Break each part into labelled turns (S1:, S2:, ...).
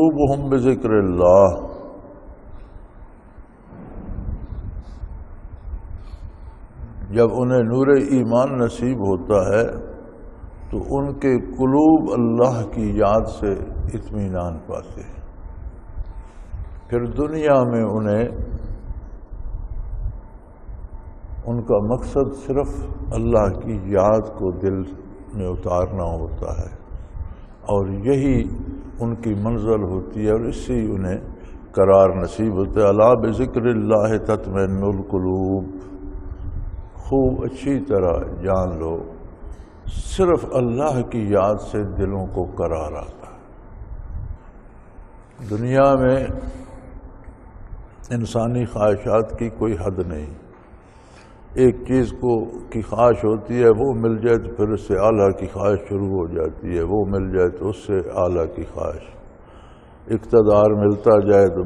S1: قلوبهم بذکر اللہ، جب انہیں نور ایمان نصیب ہوتا ہے تو ان کے قلوب اللہ کی یاد سے اطمینان پاتے ہیں، پھر دنیا میں انہیں ان کا مقصد صرف اللہ کی یاد کو دل میں اتارنا ہوتا ہے، اور یہی ان کی منزل ہوتی ہے، اور اس سے انہیں قرار نصیب ہوتا ہے۔ الا بذکر اللہ تطمئن القلوب، خوب اچھی طرح جان لو صرف اللہ کی یاد سے دلوں کو قرار آتا ہے۔ دنیا میں انسانی خواہشات کی کوئی حد نہیں، ایک چیز کی خواہش ہوتی ہے، وہ مل جائے تو پھر اس سے اعلیٰ کی خواہش شروع ہو جاتی ہے، وہ مل جائے تو اس سے اعلیٰ کی خواہش، اقتدار ملتا جائے تو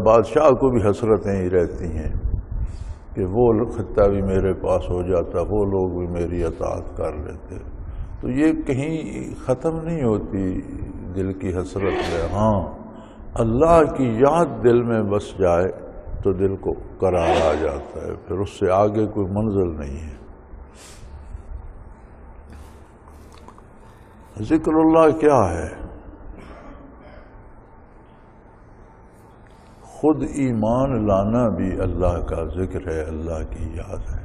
S1: بادشاہ کو بھی حسرتیں ہی رہتی ہیں کہ وہ خطہ بھی میرے پاس ہو جاتا، وہ لوگ بھی میری اطاعت کر لیتے، تو یہ کہیں ختم نہیں ہوتی دل کی حسرت میں۔ ہاں، اللہ کی یاد دل میں بس جائے تو دل کو قرار آ جاتا ہے، پھر اس سے آگے کوئی منزل نہیں ہے۔ ذکر اللہ کیا ہے؟ خود ایمان لانا بھی اللہ کا ذکر ہے، اللہ کی یاد ہے۔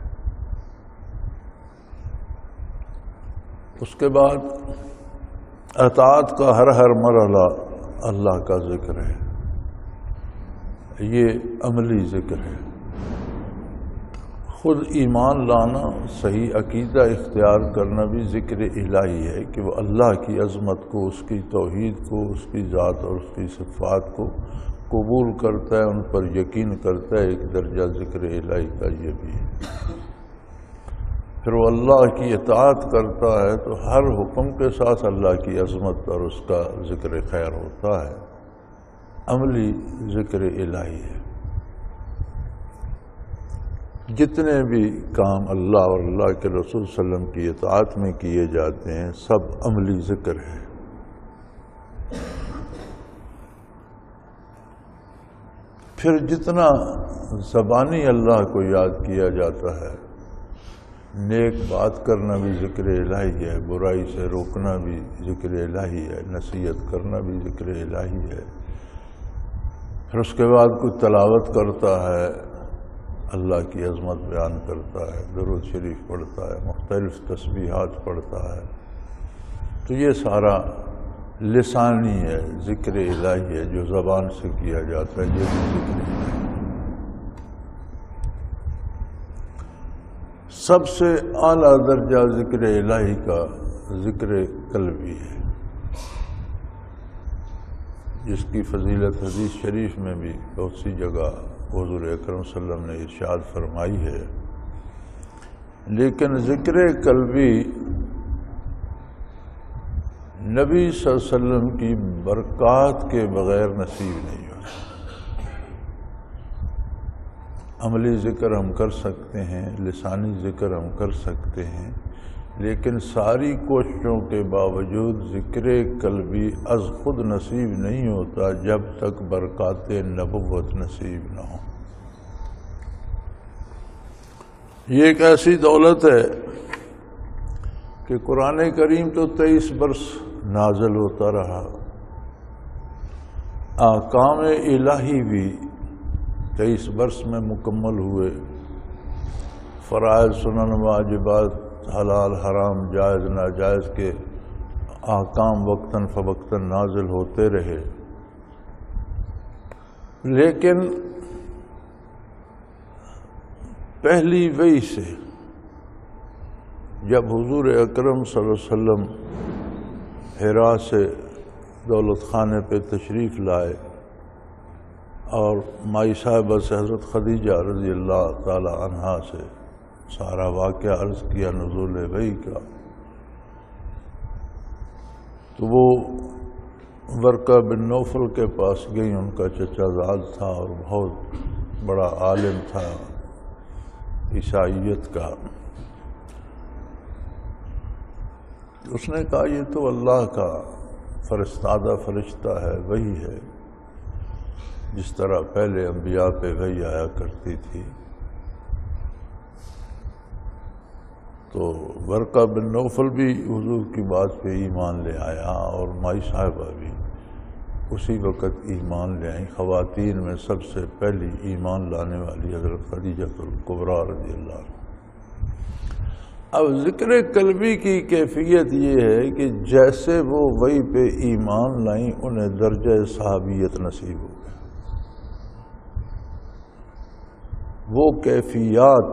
S1: اس کے بعد اطاعت کا ہر مرحلہ اللہ کا ذکر ہے، یہ عملی ذکر ہے۔ خود ایمان لانا، صحیح عقیدہ اختیار کرنا بھی ذکر الہی ہے کہ وہ اللہ کی عظمت کو، اس کی توحید کو، اس کی ذات اور اس کی صفات کو قبول کرتا ہے، ان پر یقین کرتا ہے، ایک درجہ ذکر الہی کا یہ بھی ہے۔ پھر وہ اللہ کی اطاعت کرتا ہے تو ہر حکم کے ساتھ اللہ کی عظمت اور اس کا ذکر خیر ہوتا ہے، عملی ذکر الہی ہے۔ جتنے بھی کام اللہ اور اللہ کے رسول صلی اللہ علیہ وسلم کی اطاعت میں کیے جاتے ہیں سب عملی ذکر ہے۔ پھر جتنا زبانی اللہ کو یاد کیا جاتا ہے، نیک بات کرنا بھی ذکر الہی ہے، برائی سے روکنا بھی ذکر الہی ہے، نصیحت کرنا بھی ذکر الہی ہے۔ پھر اس کے بعد کوئی تلاوت کرتا ہے، اللہ کی عظمت بیان کرتا ہے، درود شریف پڑھتا ہے، مختلف تسبیحات پڑھتا ہے، تو یہ سارا لسانی ہے، ذکر الہی ہے، جو زبان سے کیا جاتا ہے، یہ بھی ذکر الہی ہے۔ سب سے اعلیٰ درجہ ذکر الہی کا ذکر قلبی ہے، جس کی فضیلت حدیث شریف میں بھی بہت سی جگہ حضور اکرم صلی اللہ علیہ وسلم نے ارشاد فرمائی ہے، لیکن ذکر قلبی نبی صلی اللہ علیہ وسلم کی برکات کے بغیر نصیب نہیں ہوتا۔ عملی ذکر ہم کر سکتے ہیں، لسانی ذکر ہم کر سکتے ہیں، لیکن ساری کوششوں کے باوجود ذکر قلبی از خود نصیب نہیں ہوتا جب تک برکات نبوت نصیب نہ ہو۔ یہ ایک ایسی دولت ہے کہ قرآن کریم تو 23 برس نازل ہوتا رہا، احکام الہی بھی 23 برس میں مکمل ہوئے، فرائض سنن واجبات حلال حرام جائز ناجائز کے احکام وقتاً فوقتاً نازل ہوتے رہے، لیکن پہلی وحی سے جب حضور اکرم صلی اللہ علیہ وسلم حرا سے دولت خانے پہ تشریف لائے اور مائی صاحبہ سے حضرت خدیجہ رضی اللہ تعالی عنہا سے سارا واقعہ عرض کیا نزول وحی کا، تو وہ ورقہ بن نوفل کے پاس گئی، ان کا چچا زاد تھا اور بہت بڑا عالم تھا عیسائیت کا۔ اس نے کہا یہ تو اللہ کا فرستادہ فرشتہ ہے، وہی ہے، جس طرح پہلے انبیاء پہ وحی آیا کرتی تھی۔ تو ورقہ بن نوفل بھی حضور کی بات پہ ایمان لے آیا، اور مائی صاحبہ بھی اسی وقت ایمان لے آئیں۔ خواتین میں سب سے پہلی ایمان لانے والی حضرت خدیجہ الکبریٰ رضی اللہ عنہ۔ اب ذکر قلبی کی کیفیت یہ ہے کہ جیسے وہ وحی پہ ایمان لائیں انہیں درجہ صحابیت نصیب ہو گیا۔ وہ کیفیات،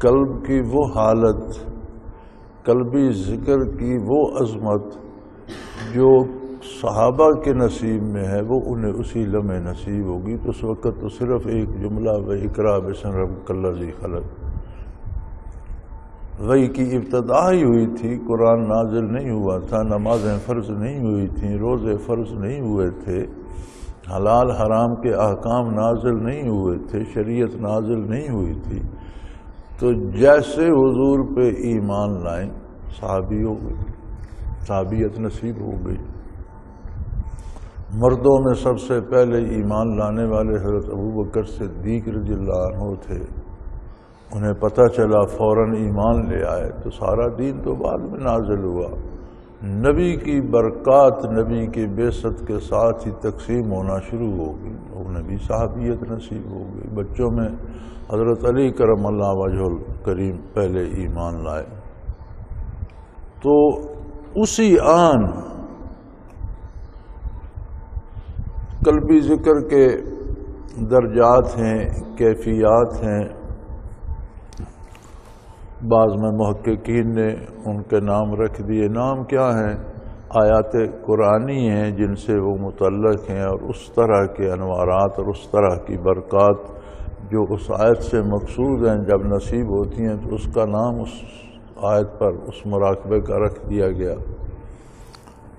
S1: قلب کی وہ حالت، قلبی ذکر کی وہ عظمت جو صحابہ کے نصیب میں ہے، وہ انہیں اسی لمحے نصیب ہوگی۔ تو اس وقت تو صرف ایک جملہ اقرأ باسم ربک الذی خلق، وحی کی ابتدا ہی ہوئی تھی، قرآن نازل نہیں ہوا تھا، نمازیں فرض نہیں ہوئی تھیں، روزے فرض نہیں ہوئے تھے، حلال حرام کے احکام نازل نہیں ہوئے تھے، شریعت نازل نہیں ہوئی تھی۔ تو جیسے حضور پہ ایمان لائیں صحابی ہو گئی، صحابیت نصیب ہو گئی۔ مردوں میں سب سے پہلے ایمان لانے والے حضرت ابوبکر صدیق رضی اللہ عنہ تھے، انہیں پتہ چلا فوراً ایمان لے آئے۔ تو سارا دین تو بعد میں نازل ہوا، نبی کی برکات نبی کی بعثت کے ساتھ ہی تقسیم ہونا شروع ہو گئی، انہیں بھی صحابیت نصیب ہو گئی۔ بچوں میں حضرت علی کرم اللہ وجہ الکریم پہلے ایمان لائے۔ تو اسی آن قلبی ذکر کے درجات ہیں، کیفیات ہیں۔ بعض میں محققین نے ان کے نام رکھ دیے۔ نام کیا ہیں؟ آیات قرآنی ہیں جن سے وہ متعلق ہیں، اور اس طرح کے انوارات اور اس طرح کی برکات جو اس آیت سے مقصود ہیں جب نصیب ہوتی ہیں تو اس کا نام اس آیت پر اس مراقبے کا رکھ دیا گیا۔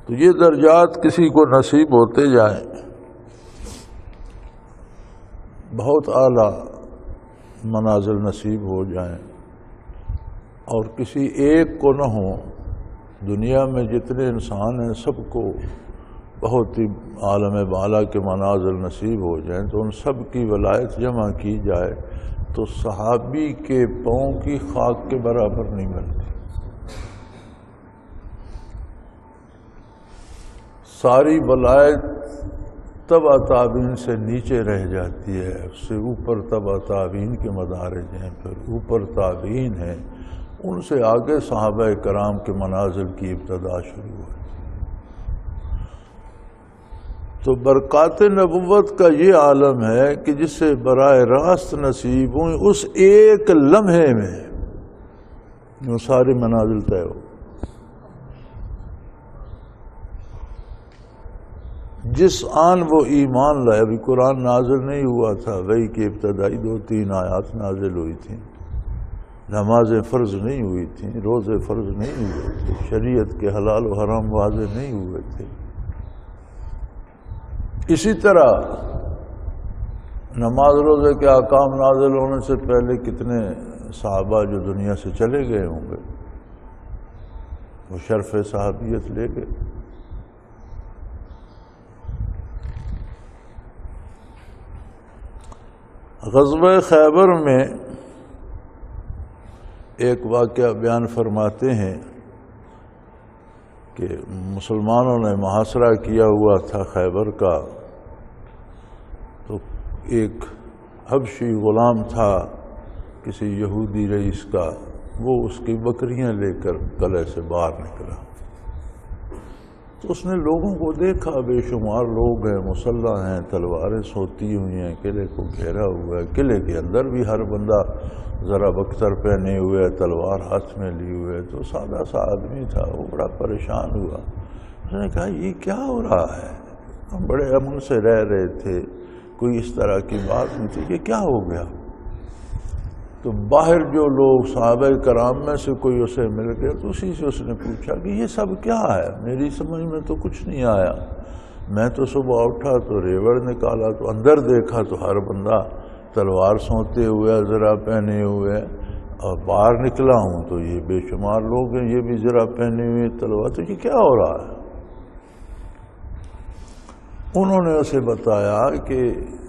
S1: تو یہ درجات کسی کو نصیب ہوتے جائیں، بہت اعلیٰ منازل نصیب ہو جائیں، اور کسی ایک کو نہ ہوں، دنیا میں جتنے انسان ہیں سب کو بہت ہی عالم بالا کے منازل نصیب ہو جائیں، تو ان سب کی ولایت جمع کی جائے تو صحابی کے پاؤں کی خاک کے برابر نہیں ملتی۔ ساری ولایت تبع تابعین سے نیچے رہ جاتی ہے، اس سے اوپر تبع تابعین کے مدارج ہیں، پھر اوپر تابعین ہیں، ان سے آگے صحابہ کرام کے منازل کی ابتدا شروع ہوئی۔ تو برکات نبوت کا یہ عالم ہے کہ جس سے براہ راست نصیب ہوئی، اس ایک لمحے میں وہ ساری منازل طے ہو۔ جس آن وہ ایمان لائے، ابھی قرآن نازل نہیں ہوا تھا، وحی کی ابتدائی 2-3 آیات نازل ہوئی تھیں، نمازیں فرض نہیں ہوئی تھیں، روزے فرض نہیں ہوئے تھے، شریعت کے حلال و حرام واضح نہیں ہوئے تھے۔ اسی طرح نماز روزے کے احکام نازل ہونے سے پہلے کتنے صحابہ جو دنیا سے چلے گئے ہوں گے، وہ شرف صحابیت لے گئے۔ غزوہ خیبر میں ایک واقعہ بیان فرماتے ہیں کہ مسلمانوں نے محاصرہ کیا ہوا تھا خیبر کا، تو ایک حبشی غلام تھا کسی یہودی رئیس کا، وہ اس کی بکریاں لے کر قلعے سے باہر نکلا، تو اس نے لوگوں کو دیکھا، بے شمار لوگ ہیں، مسلح ہیں، تلواریں سوتی ہوئی ہیں، قلعے کو گھیرا ہوا ہے، قلعے کے اندر بھی ہر بندہ ذرا بختر پہنے ہوئے، تلوار ہاتھ میں لی ہوئے، تو سادہ سا آدمی تھا، وہ بڑا پریشان ہوا۔ اس نے کہا یہ کیا ہو رہا ہے؟ ہم بڑے امن سے رہ رہے تھے، کوئی اس طرح کی بات نہیں تھی، یہ کیا ہو گیا؟ تو باہر جو لوگ صحابہ کرام میں سے کوئی اسے مل گیا، تو اسی سے اس نے پوچھا کہ یہ سب کیا ہے؟ میری سمجھ میں تو کچھ نہیں آیا، میں تو صبح اٹھا تو ریوڑ نکالا تو اندر دیکھا تو ہر بندہ تلوار سونتے ہوئے، ذرا پہنے ہوئے، اور باہر نکلا ہوں تو یہ بے شمار لوگ ہیں، یہ بھی زرہ پہنے ہوئے تلوار، تو یہ کیا ہو رہا ہے؟ انہوں نے اسے بتایا کہ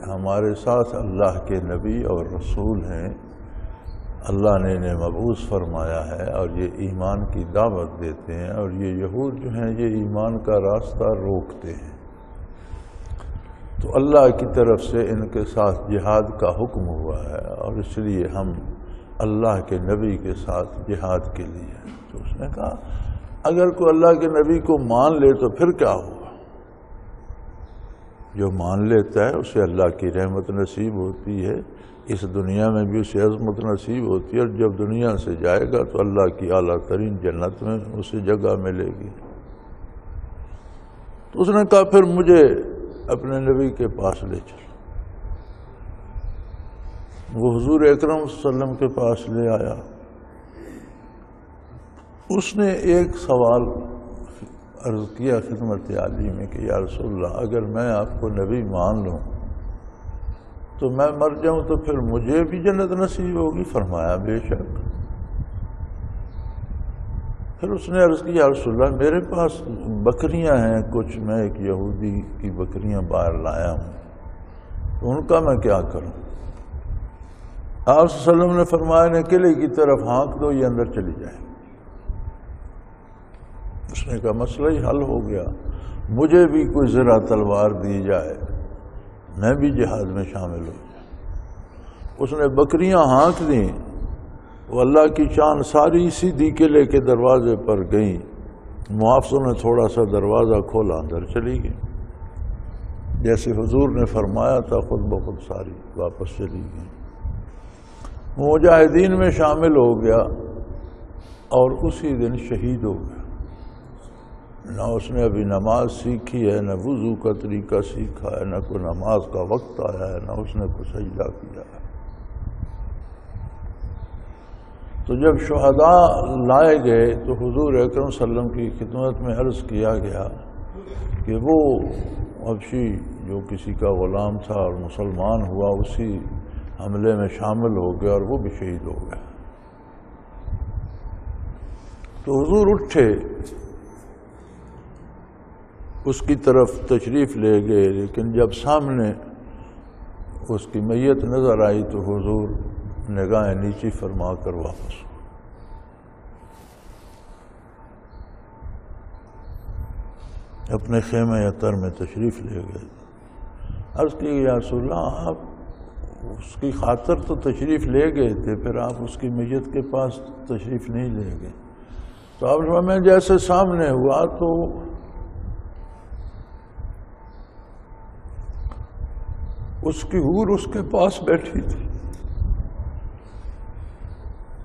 S1: ہمارے ساتھ اللہ کے نبی اور رسول ہیں، اللہ نے انہیں مبعوث فرمایا ہے اور یہ ایمان کی دعوت دیتے ہیں، اور یہ یہود جو ہیں یہ ایمان کا راستہ روکتے ہیں، تو اللہ کی طرف سے ان کے ساتھ جہاد کا حکم ہوا ہے، اور اس لیے ہم اللہ کے نبی کے ساتھ جہاد کے لیے ہیں۔ تو اس نے کہا اگر کوئی اللہ کے نبی کو مان لے تو پھر کیا ہوا؟ جو مان لیتا ہے اسے اللہ کی رحمت نصیب ہوتی ہے، اس دنیا میں بھی اسے عظمت نصیب ہوتی ہے، اور جب دنیا سے جائے گا تو اللہ کی اعلیٰ ترین جنت میں اسے جگہ ملے گی۔ تو اس نے کہا پھر مجھے اپنے نبی کے پاس لے چل۔ وہ حضور اکرم صلی اللہ علیہ وسلم کے پاس لے آیا۔ اس نے ایک سوال عرض کیا خدمت عالی میں کہ یا رسول اللہ، اگر میں آپ کو نبی مان لوں تو میں مر جاؤں تو پھر مجھے بھی جنت نصیب ہوگی؟ فرمایا بے شک۔ پھر اس نے عرض کی یا رسول اللہ، میرے پاس بکریاں ہیں کچھ، میں ایک یہودی کی بکریاں باہر لایا ہوں، تو ان کا میں کیا کروں؟ آپ صلی اللہ علیہ وسلم نے فرمایا انہیں قلعے کی طرف ہانک دو، یہ اندر چلی جائے۔ اس نے کہا مسئلہ ہی حل ہو گیا، مجھے بھی کوئی زرہ تلوار دی جائے، میں بھی جہاد میں شامل ہو جائے۔ اس نے بکریاں ہانک دیں، وہ اللہ کی شان ساری سیدھی قلعے کے دروازے پر گئیں، محافظوں نے تھوڑا سا دروازہ کھولا، اندر چلی گئی، جیسے حضور نے فرمایا تھا خود بخود ساری واپس چلی گئی۔ مجاہدین میں شامل ہو گیا اور اسی دن شہید ہو گیا۔ نہ اس نے ابھی نماز سیکھی ہے، نہ وضو کا طریقہ سیکھا ہے، نہ کوئی نماز کا وقت آیا ہے، نہ اس نے کوئی سجدہ کیا ہے۔ تو جب شہداء لائے گئے تو حضور اکرم صلی اللہ علیہ وسلم کی خدمت میں عرض کیا گیا کہ وہ حبشی جو کسی کا غلام تھا اور مسلمان ہوا، اسی حملے میں شامل ہو گیا اور وہ بھی شہید ہو گیا۔ تو حضور اٹھے، اس کی طرف تشریف لے گئے، لیکن جب سامنے اس کی میت نظر آئی تو حضور نگاہیں نیچی فرما کر واپس ہو۔ اپنے خیمہ اطہر میں تشریف لے گئے۔ عرض کی یا رسول اللہ، آپ اس کی خاطر تو تشریف لے گئے تھے، پھر آپ اس کی میت کے پاس تشریف نہیں لے گئے۔ تو آپ میں جیسے سامنے ہوا تو اس کی حور اس کے پاس بیٹھی تھی،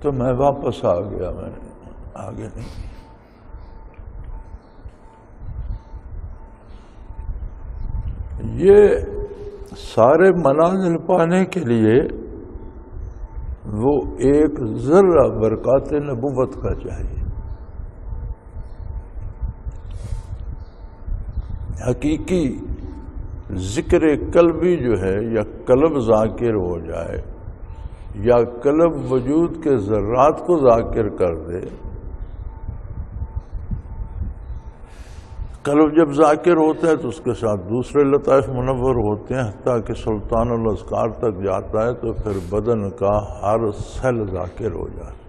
S1: تو میں واپس آ گیا، میں نے آگے نہیں۔ یہ سارے منازل پانے کے لیے وہ ایک ذرہ برکات نبوت کا چاہیے۔ حقیقی ذکر قلبی جو ہے، یا قلب ذاکر ہو جائے، یا قلب وجود کے ذرات کو ذاکر کر دے۔ قلب جب ذاکر ہوتا ہے تو اس کے ساتھ دوسرے لطائف منور ہوتے ہیں، حتیٰ کہ سلطان الاذکار تک جاتا ہے، تو پھر بدن کا ہر سیل ذاکر ہو جاتا ہے۔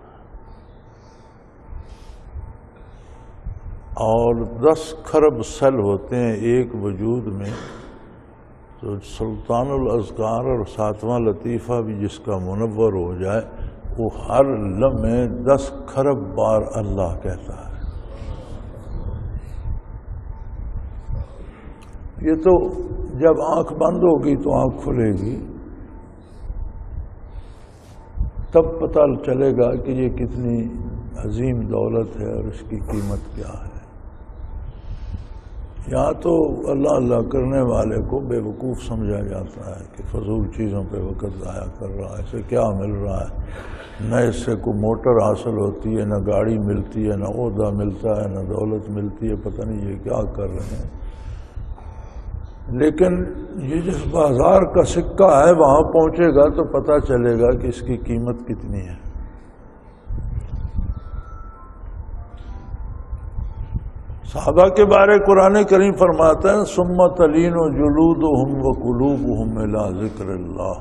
S1: اور 10 کھرب سیل ہوتے ہیں ایک وجود میں، تو سلطان الاذکار اور 7واں لطیفہ بھی جس کا منور ہو جائے، وہ ہر لمحے 10 کھرب بار اللہ کہتا ہے۔ یہ تو جب آنکھ بند ہوگی تو آنکھ کھلے گی، تب پتہ چلے گا کہ یہ کتنی عظیم دولت ہے اور اس کی قیمت کیا ہے۔ یہاں تو اللہ اللہ کرنے والے کو بے وقوف سمجھا جاتا ہے کہ فضول چیزوں پہ وقت ضائع کر رہا ہے، اسے کیا مل رہا ہے؟ نہ اس سے کوئی موٹر حاصل ہوتی ہے، نہ گاڑی ملتی ہے، نہ عہدہ ملتا ہے، نہ دولت ملتی ہے، پتہ نہیں یہ کیا کر رہے ہیں۔ لیکن یہ جس بازار کا سکہ ہے وہاں پہنچے گا تو پتہ چلے گا کہ اس کی قیمت کتنی ہے۔ صحابہ کے بارے قرآن کریم فرماتا ہے ثم تلین جلودہم وقلوبہم الی ذکر اللہ،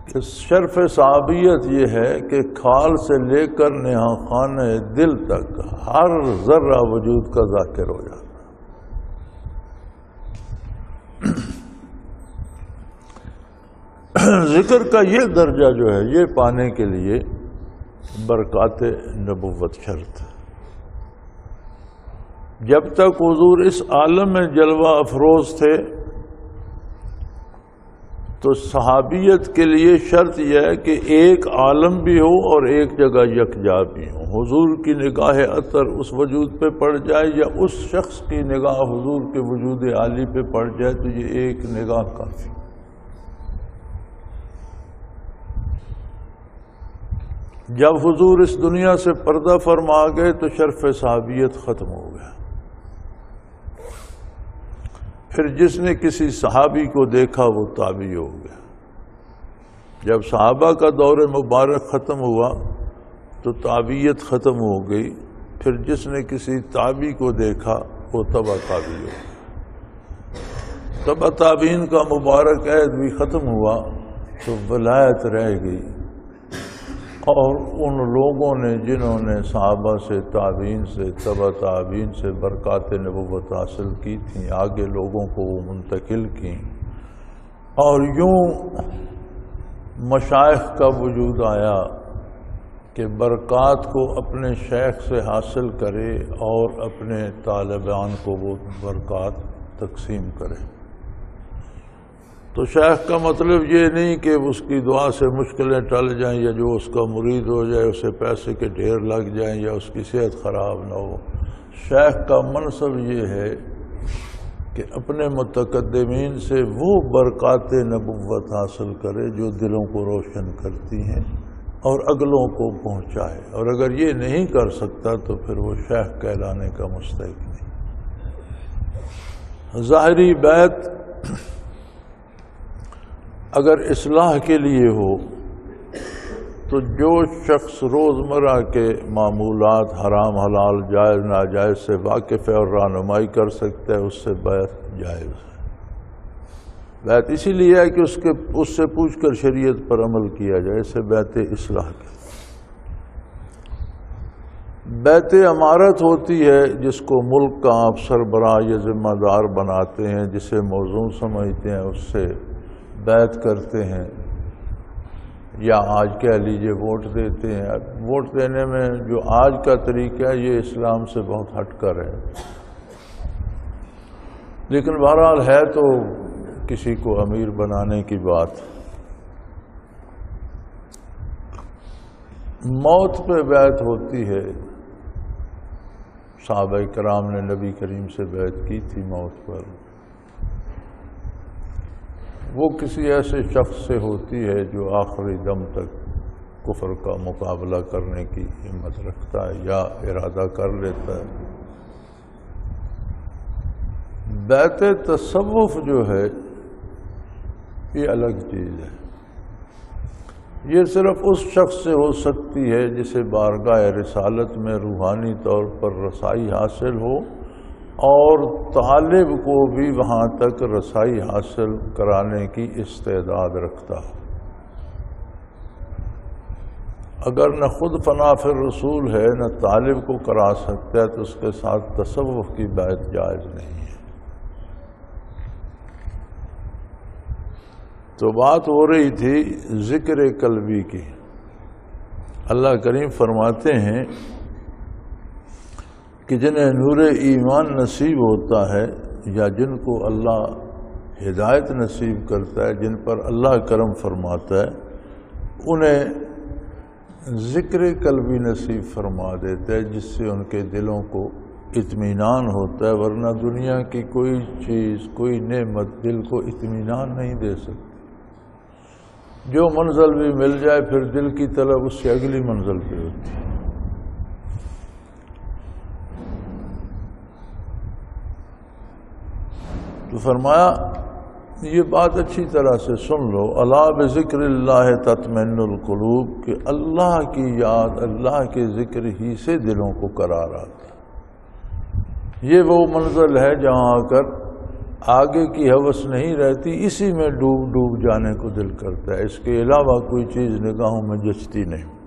S1: کہ شرف صحابیت یہ ہے کہ کھال سے لے کر نہا خانہ دل تک ہر ذرہ وجود کا ذاکر ہو جاتا ہے۔ ذکر کا یہ درجہ جو ہے یہ پانے کے لیے برکات نبوت شرط ہے۔ جب تک حضور اس عالم میں جلوہ افروز تھے تو صحابیت کے لیے شرط یہ ہے کہ ایک عالم بھی ہو اور ایک جگہ یکجا بھی ہو۔ حضور کی نگاہ اثر اس وجود پہ پڑ جائے یا اس شخص کی نگاہ حضور کے وجود عالی پہ پڑ جائے تو یہ ایک نگاہ کافی۔ جب حضور اس دنیا سے پردہ فرما گئے تو شرف صحابیت ختم ہو گیا۔ پھر جس نے کسی صحابی کو دیکھا وہ تابعی ہو گیا۔ جب صحابہ کا دور مبارک ختم ہوا تو تابعیت ختم ہو گئی، پھر جس نے کسی تابعی کو دیکھا وہ تبع تابعی ہو گیا۔ تبع تابعین کا مبارک عہد بھی ختم ہوا تو ولایت رہ گئی، اور ان لوگوں نے جنہوں نے صحابہ سے تابعین سے تبع تابعین سے برکات نبوت حاصل کی تھیں آگے لوگوں کو وہ منتقل کی، اور یوں مشائخ کا وجود آیا کہ برکات کو اپنے شیخ سے حاصل کرے اور اپنے طالبان کو وہ برکات تقسیم کرے۔ تو شیخ کا مطلب یہ نہیں کہ اس کی دعا سے مشکلیں ٹل جائیں یا جو اس کا مرید ہو جائے اسے پیسے کے ڈھیر لگ جائیں یا اس کی صحت خراب نہ ہو۔ شیخ کا منصب یہ ہے کہ اپنے متقدمین سے وہ برکات نبوت حاصل کرے جو دلوں کو روشن کرتی ہیں اور اگلوں کو پہنچائے، اور اگر یہ نہیں کر سکتا تو پھر وہ شیخ کہلانے کا مستحق نہیں۔ ظاہری بیت اگر اصلاح کے لیے ہو تو جو شخص روزمرہ کے معمولات حرام حلال جائز ناجائز سے واقف ہے اور رہنمائی کر سکتا ہے اس سے بیعت جائز ہے۔ بیعت اسی لیے ہے کہ اس سے پوچھ کر شریعت پر عمل کیا جائے، اسے بیعت اصلاح کی۔ بیعت امارت ہوتی ہے جس کو ملک کا آپ سربراہ یا ذمہ دار بناتے ہیں، جسے موزوں سمجھتے ہیں، اس سے بیعت کرتے ہیں، یا آج کہہ لیجئے ووٹ دیتے ہیں۔ ووٹ دینے میں جو آج کا طریقہ ہے یہ اسلام سے بہت ہٹ کر ہے، لیکن بہرحال ہے تو کسی کو امیر بنانے کی بات۔ موت پہ بیعت ہوتی ہے، صحابہ کرام نے نبی کریم سے بیعت کی تھی موت پر۔ وہ کسی ایسے شخص سے ہوتی ہے جو آخری دم تک کفر کا مقابلہ کرنے کی ہمت رکھتا ہے یا ارادہ کر لیتا ہے۔ بیعت تصوف جو ہے یہ الگ چیز ہے، یہ صرف اس شخص سے ہو سکتی ہے جسے بارگاہ رسالت میں روحانی طور پر رسائی حاصل ہو اور طالب کو بھی وہاں تک رسائی حاصل کرانے کی استعداد رکھتا ہو۔ اگر نہ خود فنا فی الرسول ہے نہ طالب کو کرا سکتا ہے تو اس کے ساتھ تصوف کی بیعت جائز نہیں ہے۔ تو بات ہو رہی تھی ذکر قلبی کی۔ اللہ کریم فرماتے ہیں کہ جنہیں نور ایمان نصیب ہوتا ہے یا جن کو اللہ ہدایت نصیب کرتا ہے، جن پر اللہ کرم فرماتا ہے، انہیں ذکر قلبی نصیب فرما دیتا ہے جس سے ان کے دلوں کو اطمینان ہوتا ہے، ورنہ دنیا کی کوئی چیز کوئی نعمت دل کو اطمینان نہیں دے سکتی۔ جو منزل بھی مل جائے پھر دل کی طلب اس سے اگلی منزل پہ ہوتی ہے۔ تو فرمایا یہ بات اچھی طرح سے سن لو، الا بذکر اللہ تطمئن القلوب، کہ اللہ کی یاد، اللہ کے ذکر ہی سے دلوں کو قرار آتا ہے۔ یہ وہ منزل ہے جہاں آ کر آگے کی ہوس نہیں رہتی، اسی میں ڈوب ڈوب جانے کو دل کرتا ہے، اس کے علاوہ کوئی چیز نگاہوں میں جچتی نہیں۔